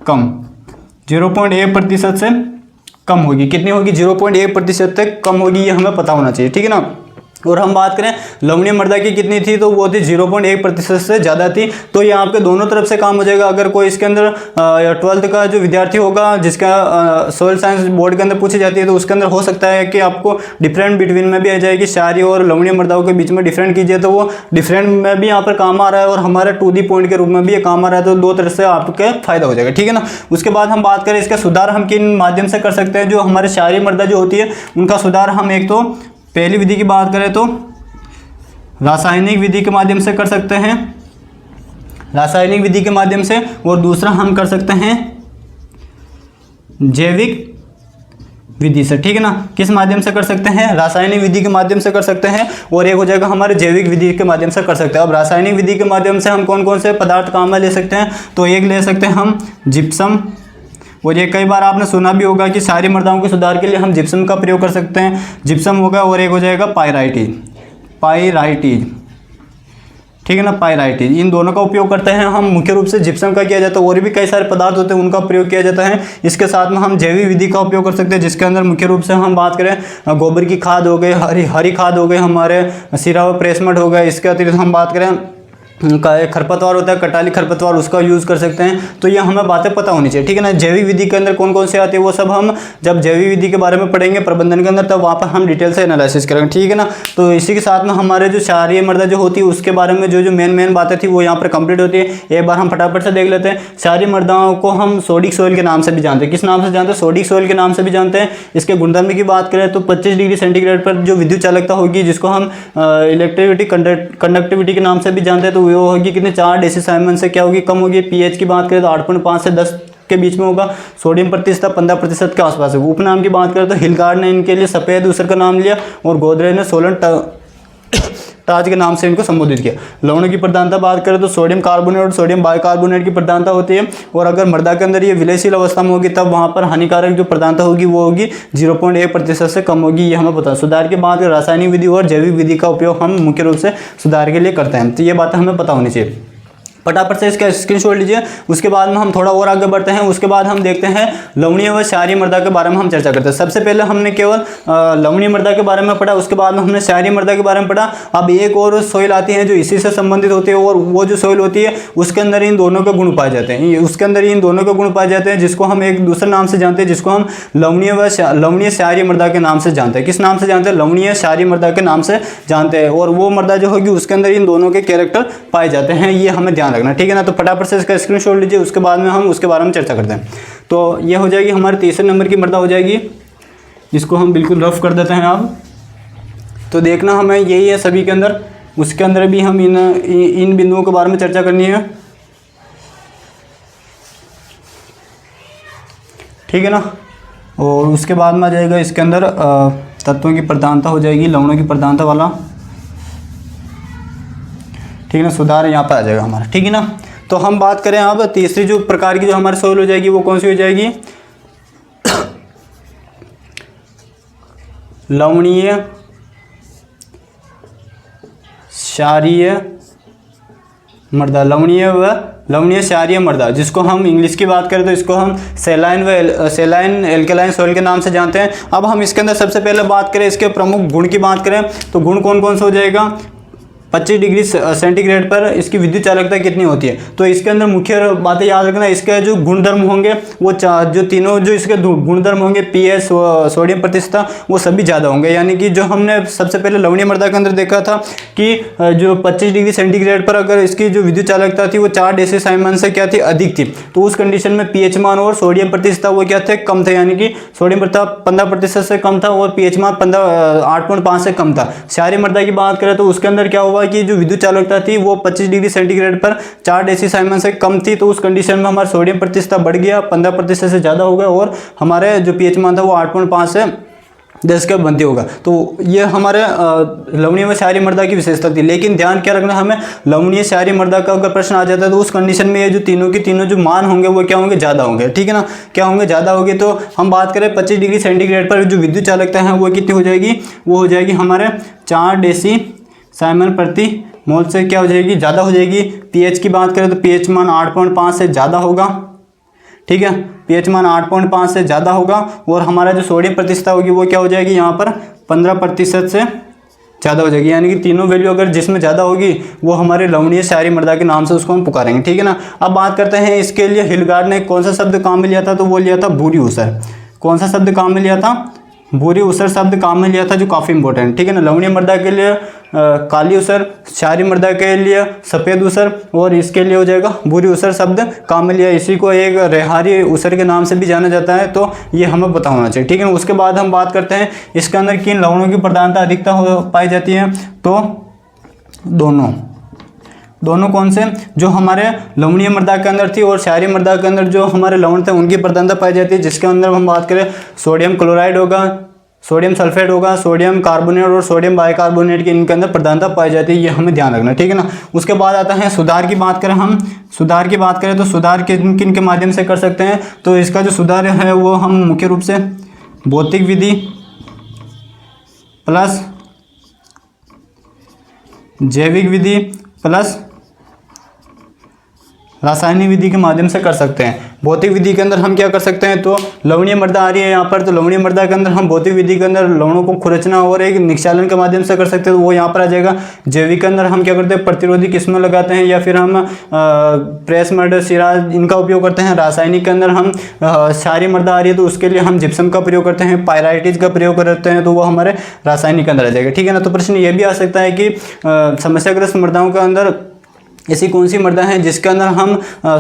कम, 0.1% से कम होगी। कितनी होगी? 0.1% तक कम होगी, ये हमें पता होना चाहिए, ठीक है ना। और हम बात करें लवणीय मृदा की कितनी थी? तो वो थी 0.1% से ज़्यादा थी। तो ये आपके दोनों तरफ से काम हो जाएगा। अगर कोई इसके अंदर 12th का जो विद्यार्थी होगा जिसका सोइल साइंस बोर्ड के अंदर पूछी जाती है तो उसके अंदर हो सकता है कि आपको डिफरेंट बिटवीन में भी आ जाएगी, क्षारीय और लवणीय मृदाओं के बीच में डिफरेंट कीजिए, तो वो डिफरेंट में भी यहाँ पर काम आ रहा है और हमारे टू दी पॉइंट के रूप में भी ये काम आ रहा है। तो दो तरह से आपके फायदा हो जाएगा, ठीक है ना। उसके बाद हम बात करें इसका सुधार हम किन माध्यम से कर सकते हैं? जो हमारे क्षारीय मृदा जो होती है उनका सुधार हम एक तो पहली विधि की बात करें तो रासायनिक विधि के माध्यम से कर सकते हैं, रासायनिक विधि के माध्यम से, और दूसरा हम कर सकते हैं जैविक विधि से, ठीक है ना। किस माध्यम से कर सकते हैं? रासायनिक विधि के माध्यम से कर सकते हैं, और एक हो जाएगा हमारे जैविक विधि के माध्यम से कर सकते हैं। अब रासायनिक विधि के माध्यम से हम कौन कौन से पदार्थ काम में ले सकते हैं? तो एक ले सकते हैं हम जिप्सम, और ये कई बार आपने सुना भी होगा कि सारी मृदाओं के सुधार के लिए हम जिप्सम का प्रयोग कर सकते हैं, जिप्सम होगा। और एक हो जाएगा पायराइटिज, ठीक है ना, पायराइटिज। इन दोनों का उपयोग करते हैं हम। मुख्य रूप से जिप्सम का किया जाता है, और भी कई सारे पदार्थ होते हैं उनका प्रयोग किया जाता है। इसके साथ में हम जैविक विधि का उपयोग कर सकते हैं, जिसके अंदर मुख्य रूप से हम बात करें गोबर की खाद हो गई, हरी खाद हो गई, हमारे सिरा व प्रेसमेंट हो गया। इसके अतिरिक्त हम बात करें का एक खरपतवार होता है, कटाली खरपतवार, उसका यूज़ कर सकते हैं। तो ये हमें बातें पता होनी चाहिए, ठीक है ना। जैविक विधि के अंदर कौन कौन से आती है वो सब हम जब जैविक विधि के बारे में पढ़ेंगे प्रबंधन के अंदर, तब वहाँ पर हम डिटेल से एनालिसिस करेंगे, ठीक है ना। तो इसी के साथ में हमारे जो क्षारीय मृदा जो होती है उसके बारे में जो मेन बातें थी वो यहाँ पर कंप्लीट होती है। एक बार हम फटाफट से देख लेते हैं। क्षारीय मृदाओं को हम सोडिक सोइल के नाम से भी जानते हैं। किस नाम से जानते हैं? सोडिक सोइल के नाम से भी जानते हैं। इसके गुणधर्म की बात करें तो 25 डिग्री सेंटीग्रेड पर जो विद्युत चालकता होगी, जिसको हम इलेक्ट्रिसिटी कंडक्टिविटी के नाम से भी जानते हैं, तो वो होगी कितने 4 डेसिसाइमन से क्या होगी? कम होगी। पीएच की बात करें तो 8.5 से 10 के बीच में होगा। सोडियम प्रतिशतता 15% के आसपास है। उपनाम की बात करें तो हिलगार्ड ने इनके लिए सफ़ेद ऊसर का नाम लिया, और गोदरेज ने सोलन ताज के नाम से इनको संबोधित किया। लवणों की प्रधानता बात करें तो सोडियम कार्बोनेट और सोडियम बाइकार्बोनेट की प्रधानता होती है, और अगर मृदा के अंदर ये विलयशील अवस्था में होगी तब वहाँ पर हानिकारक जो प्रधानता होगी वो होगी 0.1% से कम होगी, ये हमें पता है। सुधार की बात करें रासायनिक विधि और जैविक विधि का उपयोग हम मुख्य रूप से सुधार के लिए करते हैं। तो ये बातें हमें पता होनी चाहिए। फटाफट से इसका स्क्रीनशॉट लीजिए। उसके बाद में हम थोड़ा और आगे बढ़ते हैं। उसके बाद हम देखते हैं लवणीय व क्षारीय मृदा के बारे में हम चर्चा करते हैं। सबसे पहले हमने केवल लवणीय मृदा के बारे में पढ़ा, उसके बाद में हमने क्षारीय मृदा के बारे में पढ़ा। अब एक और सोइल आती है जो इसी से संबंधित होती है, और वो जो सोइल होती है उसके अंदर इन दोनों के गुण पाए जाते हैं। उसके अंदर इन दोनों के गुण पाए जाते हैं, जिसको हम एक दूसरे नाम से जानते हैं, जिसको हम लवणीय क्षारीय मृदा के नाम से जानते हैं। किस नाम से जानते हैं? लवणीय क्षारीय मृदा के नाम से जानते हैं। और वो मृदा जो होगी उसके अंदर इन दोनों के कैरेक्टर पाए जाते हैं, ये हमें ध्यान रखना, ठीक है ना। तो फटाफट से इसका स्क्रीनशॉट लीजिए। उसके बाद में हम उसके बारे में चर्चा करते हैं। तो ये हो जाएगी हमारे तीसरे नंबर की मृदा हो जाएगी, जिसको हम बिल्कुल रफ कर देते हैं। अब तो देखना हमें यही है सभी के अंदर। उसके अंदर भी हम इन बिंदुओं के बारे में चर्चा करनी है, ठीक है ना। और उसके बाद में आ जाएगा इसके अंदर तत्वों की प्रधानता हो जाएगी, लवणों की प्रधानता वाला, ठीक है ना। सुधार यहाँ पर आ जाएगा हमारा, ठीक है ना। तो हम बात करें अब तीसरी जो प्रकार की जो हमारी सोइल हो जाएगी वो कौन सी हो जाएगी? लवणीय क्षारीय मृदा, लवणीय क्षारीय मृदा, जिसको हम इंग्लिश की बात करें तो इसको हम सेलाइन एल्कलाइन सोइल के नाम से जानते हैं। अब हम इसके अंदर सबसे पहले बात करें इसके प्रमुख गुण की बात करें तो गुण कौन कौन से हो जाएगा? 25 डिग्री सेंटीग्रेड पर इसकी विद्युत चालकता कितनी होती है। तो इसके अंदर मुख्य बातें याद रखना, इसके जो गुणधर्म होंगे वो जो तीनों जो इसके गुणधर्म होंगे पीएच, सोडियम प्रतिशतता, वो सभी ज़्यादा होंगे। यानी कि जो हमने सबसे पहले लवणीय मृदा के अंदर देखा था कि जो 25 डिग्री सेंटीग्रेड पर अगर इसकी जो विद्युत चालकता थी वो 4 डेसिसाइमन से क्या थी, अधिक थी, तो उस कंडीशन में पीएच मान और सोडियम प्रतिशतता वो क्या थे, कम थे। यानी कि सोडियम प्रतिशतता 15% से कम था और पीएच मान 8.5 से कम था। क्षारीय मृदा की बात करें तो उसके अंदर क्या हुआ कि जो विद्युत चालकता थी वो 25 डिग्री सेंटीग्रेड पर 4 डेसिसाइमन से कम थी, तो उस कंडीशन में हमारा सोडियम प्रतिशतता बढ़ गया, 15% से ज़्यादा हो गया और हमारे जो पीएच मान था वो 8.5 से 10 का बनती होगा। तो ये हमारे लवणीय व क्षारीय मृदा की विशेषता थी। लेकिन ध्यान क्या रखना, हमें लवणीय क्षारीय मृदा का अगर प्रश्न आ जाता है तो उस कंडीशन में ये जो तीनों की तीनों जो मान होंगे वो क्या होंगे, ज़्यादा होंगे। ठीक है ना, क्या होंगे, ज़्यादा होंगे। तो हम बात करें 25 डिग्री सेंटीग्रेड पर जो विद्युत चालकता है वो कितनी हो जाएगी, वो हो जाएगी हमारे 4 डेसिसाइमन प्रति मोल से क्या हो जाएगी, ज़्यादा हो जाएगी। पीएच की बात करें तो पीएच मान 8.5 से ज़्यादा होगा। ठीक है, पीएच मान 8.5 से ज़्यादा होगा और हमारा जो सोडियम प्रतिशतता होगी वो क्या हो जाएगी, यहाँ पर 15% से ज़्यादा हो जाएगी। यानी कि तीनों वैल्यू अगर जिसमें ज़्यादा होगी वो हमारे लवणीय क्षारीय मृदा के नाम से उसको हम पुकारेंगे। ठीक है ना। अब बात करते हैं इसके लिए हिलगार्ड ने कौन सा शब्द काम में लिया था, तो वो लिया था भूरी ऊसर। कौन सा शब्द काम में लिया था, भूरी ऊसर शब्द काम में लिया था, जो काफ़ी इंपॉर्टेंट। ठीक है ना, लवणीय मृदा के लिए काली ऊसर, क्षारीय मृदा के लिए सफ़ेद ऊसर और इसके लिए हो जाएगा भूरी ऊसर शब्द काम में लिया। इसी को एक रेहारी ऊसर के नाम से भी जाना जाता है, तो ये हमें पता होना चाहिए। ठीक है ना। उसके बाद हम बात करते हैं इसके अंदर किन लवणों की प्रधानता अधिकता हो पाई जाती है, तो दोनों कौन से, जो हमारे लवणीय मृदा के अंदर थी और क्षारीय मृदा के अंदर जो हमारे लवण थे उनकी प्रधानता पाई जाती है। जिसके अंदर हम बात करें सोडियम क्लोराइड होगा, सोडियम सल्फेट होगा, सोडियम कार्बोनेट और सोडियम बाइकार्बोनेट की इनके अंदर प्रधानता पाई जाती है। ये हमें ध्यान रखना। ठीक है ना। उसके बाद आता है सुधार की बात करें, हम सुधार की बात करें तो सुधार किन किन के माध्यम से कर सकते हैं, तो इसका जो सुधार है वो हम मुख्य रूप से भौतिक विधि प्लस जैविक विधि प्लस रासायनिक विधि के माध्यम से कर सकते हैं। भौतिक विधि के अंदर हम क्या कर सकते हैं, तो लवणीय मृदा आ रही है यहाँ पर, तो लवणीय मृदा के अंदर हम भौतिक विधि के अंदर लवणों को खुरचना और एक निक्षालन के माध्यम से कर सकते हैं, तो वो यहाँ पर आ जाएगा। जैविक के अंदर हम क्या करते हैं, प्रतिरोधी किस्में लगाते हैं या फिर हम प्रेस मड, सिराज इनका उपयोग करते हैं। रासायनिक के अंदर हम क्षारीय मृदा आ रही है तो उसके लिए हम जिप्सम का प्रयोग करते हैं, पायराइटिस का प्रयोग करते हैं, तो वो हमारे रासायनिक के अंदर आ जाएगा। ठीक है ना। तो प्रश्न ये भी आ सकता है कि समस्याग्रस्त मृदाओं के अंदर ऐसी कौन सी मृदा है जिसके अंदर हम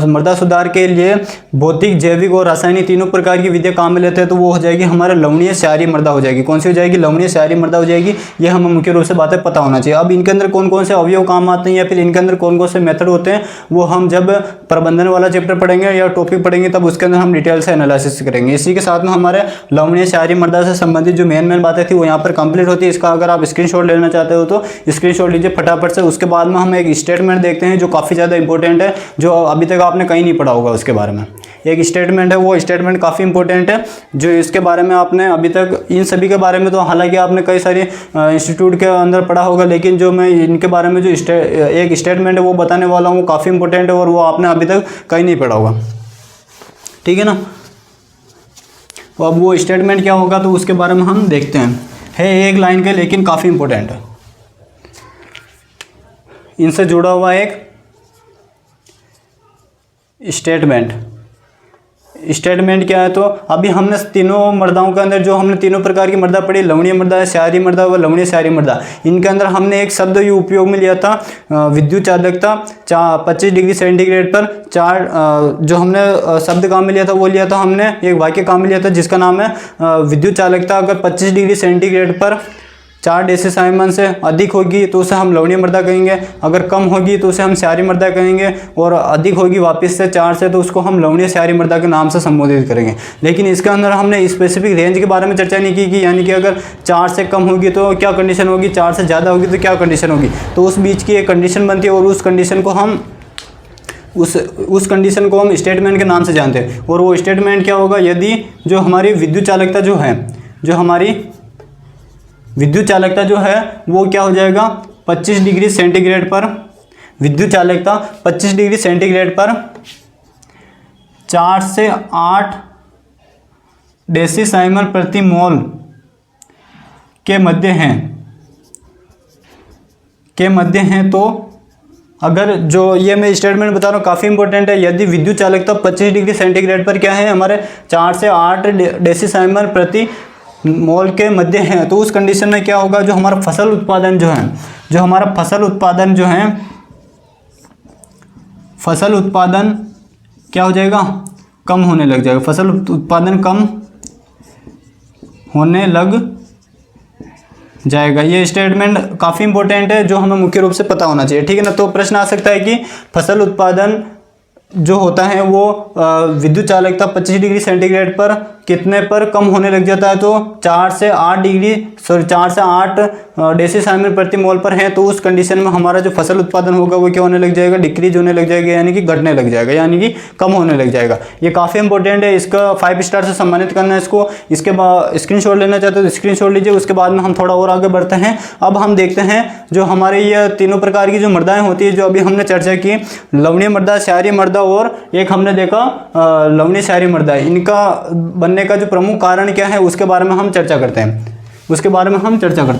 मृदा सुधार के लिए भौतिक, जैविक और रासायनिक तीनों प्रकार की विधियां काम में लेते हैं, तो वो हो जाएगी हमारा लवणीय क्षारीय मृदा हो जाएगी। कौन सी हो जाएगी, लवणीय क्षारीय मृदा हो जाएगी। ये हमें मुख्य रूप से बातें पता होना चाहिए। अब इनके अंदर कौन कौन से अवयव काम आते हैं या फिर इनके अंदर कौन कौन से मेथड होते हैं वो हम जब प्रबंधन वाला चैप्टर पढ़ेंगे या टॉपिक पढ़ेंगे तब उसके अंदर हम डिटेल से एनालिसिस करेंगे। इसी के साथ में हमारे लवणीय क्षारीय मृदा से संबंधित जो मेन बातें थी वो यहाँ पर कंप्लीट होती है। इसका अगर आप स्क्रीनशॉट लेना चाहते हो तो स्क्रीनशॉट लीजिए फटाफट से। उसके बाद में हम एक स्टेटमेंट देखते हैं जो काफ़ी ज़्यादा इंपॉर्टेंट है, जो अभी तक आपने कहीं नहीं पढ़ा होगा। उसके बारे में एक स्टेटमेंट है, वो स्टेटमेंट काफ़ी इंपॉर्टेंट है, जो इसके बारे में आपने अभी तक इन सभी के बारे में तो हालांकि आपने कई सारे इंस्टीट्यूट के अंदर पढ़ा होगा, लेकिन जो मैं इनके बारे में जो एक स्टेटमेंट है वो बताने वाला हूँ वो काफ़ी इंपॉर्टेंट है और वो आपने अभी तक कहीं नहीं पढ़ा होगा। ठीक है ना। तो अब वो स्टेटमेंट क्या होगा तो उसके बारे में हम देखते हैं। है एक लाइन के लेकिन काफ़ी इंपॉर्टेंट है, इनसे जुड़ा हुआ एक स्टेटमेंट क्या है, तो अभी हमने तीनों मृदाओं के अंदर जो हमने तीनों प्रकार की मृदा पढ़ी, लवणीय मृदा, क्षारीय मृदा व लवणीय क्षारीय मृदा, इनके अंदर हमने एक शब्द ये उपयोग में लिया था, विद्युत चालकता 25 डिग्री सेंटीग्रेड पर 4, जो हमने शब्द काम में लिया था वो लिया था हमने, एक वाक्य काम में लिया था जिसका नाम है विद्युत चालकता अगर 25 डिग्री सेंटीग्रेड पर 4 डेसिसाइमन से अधिक होगी तो उसे हम लवणीय मृदा कहेंगे, अगर कम होगी तो उसे हम क्षारीय मृदा कहेंगे, और अधिक होगी वापस से 4 से तो उसको हम लवणीय क्षारीय मृदा के नाम से संबोधित करेंगे। लेकिन इसके अंदर हमने स्पेसिफिक रेंज के बारे में चर्चा नहीं की कि यानी कि अगर 4 से कम होगी तो क्या कंडीशन होगी, 4 से ज़्यादा होगी तो क्या कंडीशन होगी, तो उस बीच की एक कंडीशन बनती है और उस कंडीशन को हम उस कंडीशन को हम स्टेटमेंट के नाम से जानते हैं। और वो स्टेटमेंट क्या होगा, यदि जो हमारी विद्युत चालकता जो है, जो हमारी विद्युत चालकता जो है वो क्या हो जाएगा 25 डिग्री सेंटीग्रेड पर, विद्युत चालकता 25 डिग्री सेंटीग्रेड पर 4 से 8 डेसिसाइमल प्रति मोल के मध्य हैं, के मध्य हैं तो अगर जो ये मैं स्टेटमेंट बता रहा हूँ काफ़ी इंपॉर्टेंट है, यदि विद्युत चालकता 25 डिग्री सेंटीग्रेड पर क्या है हमारे 4 से 8 डेसीसाइमर प्रति मोल के मध्य है, तो उस कंडीशन में क्या होगा, जो हमारा फसल उत्पादन जो है, जो हमारा फसल उत्पादन जो है, फसल उत्पादन क्या हो जाएगा, कम होने लग जाएगा, फसल उत्पादन कम होने लग जाएगा। ये स्टेटमेंट काफ़ी इंपॉर्टेंट है जो हमें मुख्य रूप से पता होना चाहिए, ठीक है ना। तो प्रश्न आ सकता है कि फसल उत्पादन जो होता है वो विद्युत चालकता 25 डिग्री सेंटीग्रेड पर कितने पर कम होने लग जाता है, तो 4 से 8 डेसीसाइमर प्रति मोल पर है, तो उस कंडीशन में हमारा जो फसल उत्पादन होगा वो क्या होने लग जाएगा, डिक्रीज होने लग जाएगा, यानी कि घटने लग जाएगा, यानी कि कम होने लग जाएगा। ये काफ़ी इंपॉर्टेंट है, इसका 5 स्टार से सम्मानित करना है इसको। इसके बाद स्क्रीनशॉट लेना चाहते हो तो स्क्रीनशॉट लीजिए, उसके बाद में हम थोड़ा और आगे बढ़ते हैं। अब हम देखते हैं जो हमारे ये तीनों प्रकार की जो मृदाएँ होती है, जो अभी हमने चर्चा की, लवणीय मृदा, क्षारीय मृदा और एक हमने देखा लवणीय क्षारीय मृदा, इनका बनने का जो प्रमुख कारण क्या है उसके बारे में हम चर्चा करते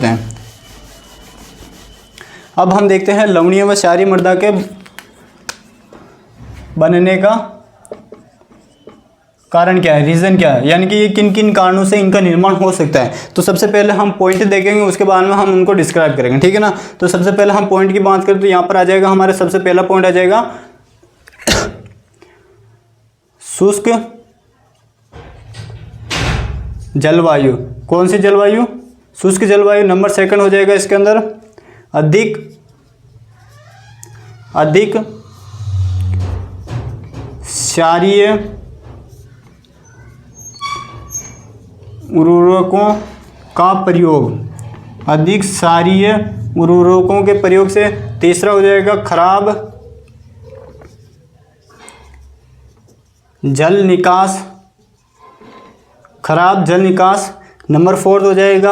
हैं। अब हम देखते हैं लवणीय व क्षारीय मृदा के बनने का कारण क्या है, रीज़न क्या है, यानी कि ये किन किन कारणों से इनका निर्माण हो सकता है। तो सबसे पहले हम पॉइंट देखेंगे, उसके बाद में हम उनको डिस्क्राइब करेंगे, ठीक है ना। तो सबसे पहले हम पॉइंट की बात करें तो यहाँ पर आ जाएगा हमारे सबसे पहला पॉइंट आ जाएगा शुष्क जलवायु। कौन सी जलवायु, शुष्क जलवायु। नंबर सेकंड हो जाएगा इसके अंदर अधिक क्षारीय उर्वरकों का प्रयोग, अधिक क्षारीय उर्वरकों के प्रयोग से। तीसरा हो जाएगा खराब जल निकास। नंबर फोर्थ हो जाएगा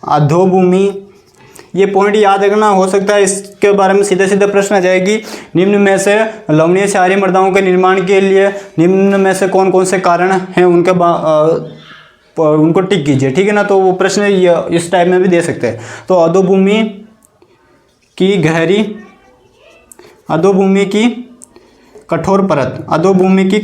अधोभूमि। ये पॉइंट याद रखना, हो सकता है इसके बारे में सीधे सीधे प्रश्न आ जाएगी। निम्न में से लवणीय क्षारीय मृदाओं के निर्माण के लिए निम्न में से कौन कौन से कारण हैं उनको टिक कीजिए, ठीक है ना। तो वो प्रश्न इस टाइप में भी दे सकते हैं। तो अधोभूमि की गहरी, अधोभूमि की कठोर परत, अधोभूमि की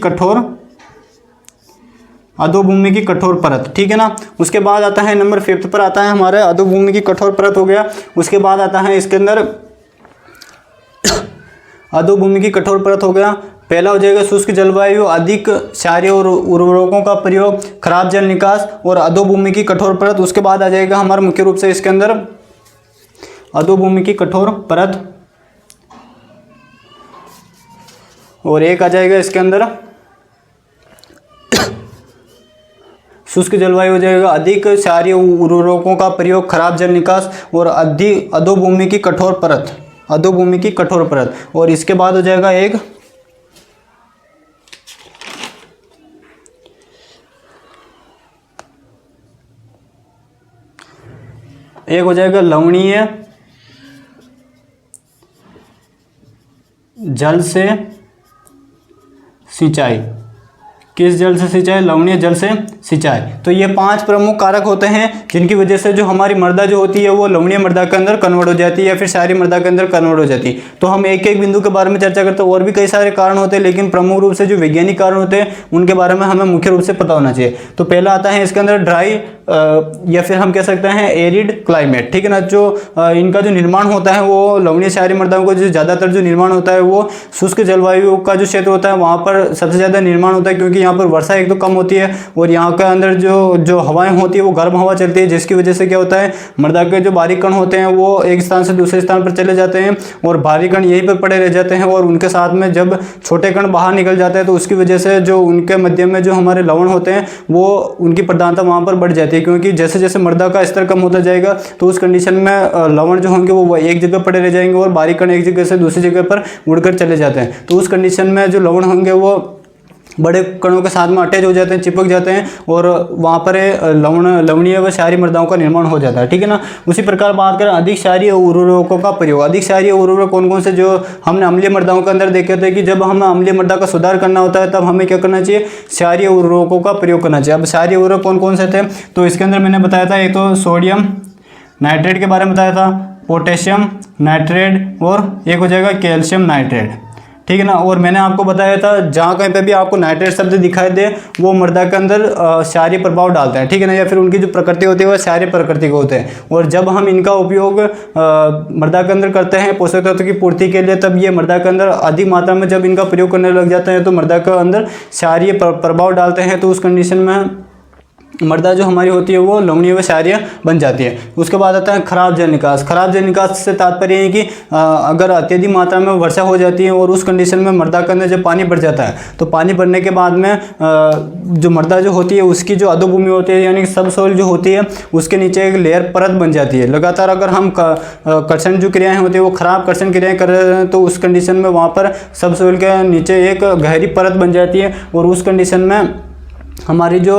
कठोर परत, ठीक है ना। उसके बाद आता है नंबर 5 पर आता है हमारे अधोभूमि की कठोर परत हो गया। उसके बाद आता है इसके अंदर अधोभूमि की कठोर परत हो गया। पहला हो जाएगा शुष्क जलवायु, अधिक क्षारीय उर्वरकों का प्रयोग, खराब जल निकास और अधोभूमि की कठोर परत। उसके बाद आ जाएगा हमारा मुख्य रूप से इसके अंदर अधोभूमि की कठोर परत, और एक आ जाएगा इसके अंदर शुष्क जलवायु हो जाएगा, अधिक क्षारीय उर्वरकों का प्रयोग, खराब जल निकास और अधोभूमि की कठोर परत। और इसके बाद हो जाएगा एक हो जाएगा लवणीय जल से सिंचाई। किस जल से सिंचाई, लवणीय जल से सिंचाई। तो ये 5 प्रमुख कारक होते हैं जिनकी वजह से जो हमारी मृदा जो होती है वो लवणीय मृदा के अंदर कन्वर्ट हो जाती है या फिर क्षारीय मृदा के अंदर कन्वर्ट हो जाती है। तो हम एक एक बिंदु के बारे में चर्चा करते हैं, और भी कई सारे कारण होते हैं, लेकिन प्रमुख रूप से जो वैज्ञानिक कारण होते हैं उनके बारे में हमें मुख्य रूप से पता होना चाहिए। तो पहला आता है इसके अंदर ड्राई या फिर हम कह सकते हैं एरिड क्लाइमेट, ठीक है ना। जो इनका जो निर्माण होता है वो लवणीय क्षारीय मृदाओं का जो ज़्यादातर जो निर्माण होता है वो शुष्क जलवायु का जो क्षेत्र होता है वहाँ पर सबसे ज़्यादा निर्माण होता है, क्योंकि यहाँ पर वर्षा एक तो कम होती है और यहाँ के अंदर जो हवाएं होती है वो गर्म हवा चलती है, जिसकी वजह से क्या होता है मृदा के जो बारीक कण होते हैं वो एक स्थान से दूसरे स्थान पर चले जाते हैं और भारी कण यहीं पर पड़े रह जाते हैं, और उनके साथ में जब छोटे कण बाहर निकल जाते हैं तो उसकी वजह से जो उनके मध्य में जो हमारे लवण होते हैं वो उनकी प्रधानता वहाँ पर बढ़ जाती है, क्योंकि जैसे जैसे मृदा का स्तर कम होता जाएगा तो उस कंडीशन में लवण जो होंगे वो एक जगह पड़े रह जाएंगे और बारीक कण एक जगह से दूसरी जगह पर उड़कर चले जाते हैं। तो उस कंडीशन में जो लवण होंगे वो बड़े कणों के साथ में अटैच हो जाते हैं, चिपक जाते हैं, और वहाँ पर लवणीय व क्षारीय मृदाओं का निर्माण हो जाता है, ठीक है ना। उसी प्रकार बात करें अधिक क्षारीय उर्वरकों का प्रयोग। अधिक क्षारीय उर्वरक कौन कौन से जो हमने अम्लीय मृदाओं के अंदर देखे थे कि जब हमें अम्लीय मृदा का सुधार करना होता है तब हमें क्या करना चाहिए, क्षारीय उर्वरकों का प्रयोग करना चाहिए। अब क्षारीय उर्वरक कौन कौन से थे, तो इसके अंदर मैंने बताया था एक तो सोडियम नाइट्रेट के बारे में बताया था, पोटेशियम नाइट्रेट और एक हो जाएगा कैल्शियम नाइट्रेट, ठीक है ना। और मैंने आपको बताया था जहाँ कहीं पे भी आपको नाइट्रेट शब्द दिखाई दे वो मृदा के अंदर क्षारीय प्रभाव डालते हैं, ठीक है ना, या फिर उनकी जो प्रकृति होती है वो क्षारीय प्रकृति के होते हैं। और जब हम इनका उपयोग मृदा के अंदर करते हैं पोषक तत्व की पूर्ति के लिए, तब ये मृदा के अंदर अधिक मात्रा में जब इनका प्रयोग करने लग जाते हैं तो मृदा के अंदर क्षारीय प्रभाव डालते हैं। तो उस कंडीशन में मृदा जो हमारी होती है वो लवणीय व क्षारीय बन जाती है। उसके बाद आता है खराब जल निकास। खराब जल निकास से तात्पर्य है कि अगर अत्यधिक मात्रा में वर्षा हो जाती है और उस कंडीशन में मृदा के अंदर जब पानी बढ़ जाता है तो पानी बढ़ने के बाद में जो मृदा जो होती है उसकी जो अधोभूमि होती है यानी सब सोइल जो होती है उसके नीचे एक लेयर परत बन जाती है। लगातार अगर हम कर्षण जो क्रियाएँ होती है वो खराब कर्षण क्रियाएँ कर रहे हैं तो उस कंडीशन में वहाँ पर सब सोइल के नीचे एक गहरी परत बन जाती है और उस कंडीशन में हमारी जो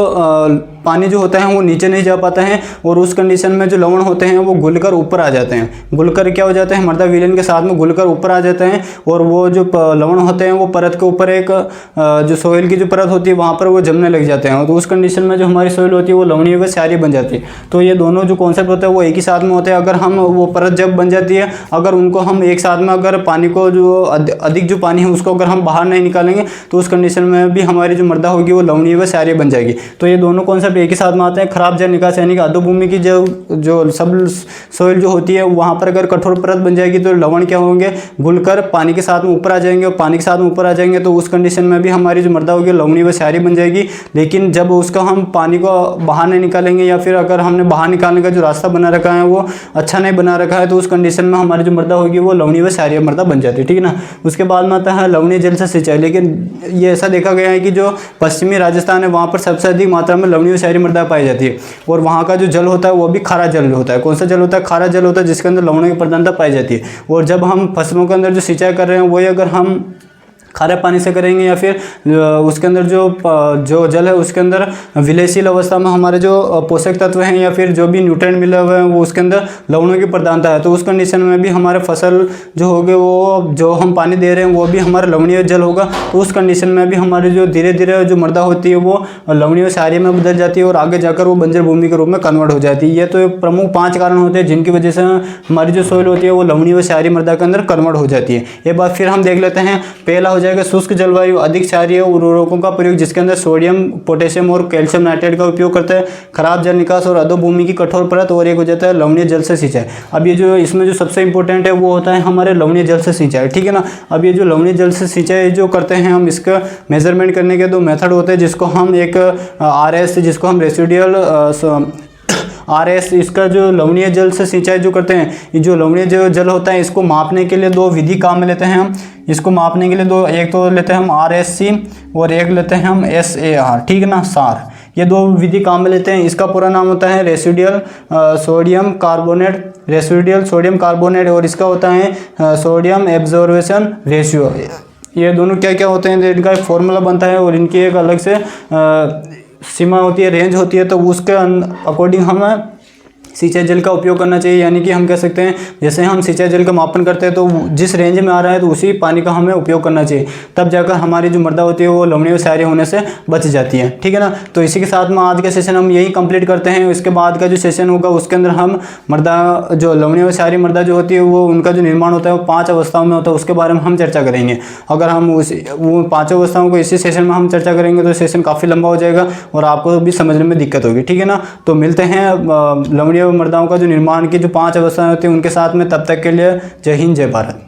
पानी जो होता है वो नीचे नहीं जा पाता है और उस कंडीशन में जो लवण होते हैं वो घुलकर ऊपर आ जाते हैं। घुलकर क्या हो जाते हैं, मृदा विलयन के साथ में घुलकर ऊपर आ जाते हैं और वो जो लवण होते हैं वो परत के ऊपर एक जो सोइल की जो परत होती है वहाँ पर वो जमने लग जाते हैं। तो उस कंडीशन में जो हमारी सोइल होती है वो लवणीय व क्षारीय बन जाती है। तो ये दोनों जो कॉन्सेप्ट होते हैं वो एक ही साथ में होते हैं। अगर हम वो परत जब बन जाती है, अगर उनको हम एक साथ में अगर पानी को जो अधिक जो पानी है उसको अगर हम बाहर नहीं निकालेंगे तो उस कंडीशन में भी हमारी जो मृदा होगी वो लवणीय व क्षारीय बन जाएगी। तो ये दोनों कॉन्सेप्ट एक ही साथ में आते हैं। खराब जल निकास यानी कि अधोभूमि की जो सब सोइल जो होती है वहाँ पर अगर कठोर परत बन जाएगी तो लवण क्या होंगे, घुलकर पानी के साथ में ऊपर आ जाएंगे और पानी के साथ में ऊपर आ जाएंगे तो उस कंडीशन में भी हमारी जो मृदा होगी लवणीय व क्षारीय बन जाएगी। लेकिन जब उसका हम पानी को बाहर नहीं निकालेंगे या फिर अगर हमने बाहर निकालने का जो रास्ता बना रखा है वो अच्छा नहीं बना रखा है तो उस कंडीशन में हमारी जो मृदा होगी वो लवणीय व क्षारीय मृदा बन जाती है, ठीक है ना। उसके बाद में आता है लवणीय जल से सिंचाई। लेकिन ये ऐसा देखा गया है कि जो पश्चिमी राजस्थान है वहाँ पर सबसे अधिक मात्रा में लवणीय व क्षारीय मृदा पाई जाती है और वहाँ का जो जल होता है वो भी खारा जल होता है। कौन सा जल होता है, खारा जल होता है जिसके अंदर लवणों की प्रधानता पाई जाती है। और जब हम फसलों के अंदर जो सिंचाई कर रहे हैं वही अगर हम खारे पानी से करेंगे या फिर उसके अंदर जो जल है उसके अंदर विलयशील अवस्था में हमारे जो पोषक तत्व हैं या फिर जो भी न्यूट्रिएंट मिले हुए हैं वो उसके अंदर लवणों की प्रधानता है तो उस कंडीशन में भी हमारे फसल जो होगे वो जो हम पानी दे रहे हैं वो भी हमारा लवणीय जल होगा। तो उस कंडीशन में भी हमारी जो धीरे धीरे जो मृदा होती है वो लवणीय क्षारीय में बदल जाती है और आगे जाकर वो बंजर भूमि के रूप में कन्वर्ट हो जाती है। ये तो प्रमुख 5 कारण होते हैं जिनकी वजह से हमारी जो सोइल होती है वो लवणीय व क्षारीय मृदा के अंदर कन्वर्ट हो जाती है। एक बार फिर हम देख लेते हैं। पहला हो जाएगा शुष्क जलवायु, अधिक क्षारीय उर्वरकों का प्रयोग जिसके अंदर सोडियम पोटेशियम और कैल्शियम नाइट्रेट का उपयोग करता है, खराब जल निकास और अधोभूमि की कठोर परत और एक हो जाता है लवणीय जल से सिंचाई। अब ये जो इसमें जो सबसे इंपॉर्टेंट है वो होता है हमारे लवणीय जल से सिंचाई, ठीक है ना। अब ये जो लवणीय जल से सिंचाई जो करते हैं हम इसका मेजरमेंट करने के 2 मेथड होते हैं जिसको हम एक RS जिसको हम रेसिडुअल RS इसका जो लवणीय जल से सिंचाई जो करते हैं, ये जो लवणीय जो जल होता है इसको मापने के लिए 2 विधि काम में लेते हैं हम। इसको मापने के लिए एक तो लेते हैं हम RSC और एक लेते हैं हम SAR, ठीक है ना, सार। ये 2 विधि काम में लेते हैं। इसका पूरा नाम होता है रेसिडुअल सोडियम कार्बोनेट और इसका होता है सोडियम एब्जॉर्बेशन रेशियो। ये दोनों क्या क्या होते हैं इनका एक फॉर्मूला बनता है और इनकी एक अलग से सीमा होती है, रेंज होती है। तो उसके अकॉर्डिंग हमें सिंचाई जल का उपयोग करना चाहिए। यानी कि हम कह सकते हैं जैसे हम सिंचाई जल का मापन करते हैं तो जिस रेंज में आ रहा है तो उसी पानी का हमें उपयोग करना चाहिए, तब जाकर हमारी जो मृदा होती है वो लवणीय व क्षारीय होने से बच जाती है, ठीक है ना। तो इसी के साथ में आज का सेशन हम यही कंप्लीट करते हैं। इसके बाद का जो सेशन होगा उसके अंदर हम मृदा जो लवणीय व क्षारीय मृदा जो होती है वो उनका जो निर्माण होता है वो 5 अवस्थाओं में होता है, उसके बारे में हम चर्चा करेंगे। अगर हम वो 5 अवस्थाओं को इसी सेशन में हम चर्चा करेंगे तो सेशन काफ़ी लंबा हो जाएगा और आपको भी समझने में दिक्कत होगी, ठीक है ना। तो मिलते हैं लवणीय मृदाओं का जो निर्माण की जो 5 अवस्थाएं होती हैं उनके साथ में। तब तक के लिए जय हिंद जय भारत।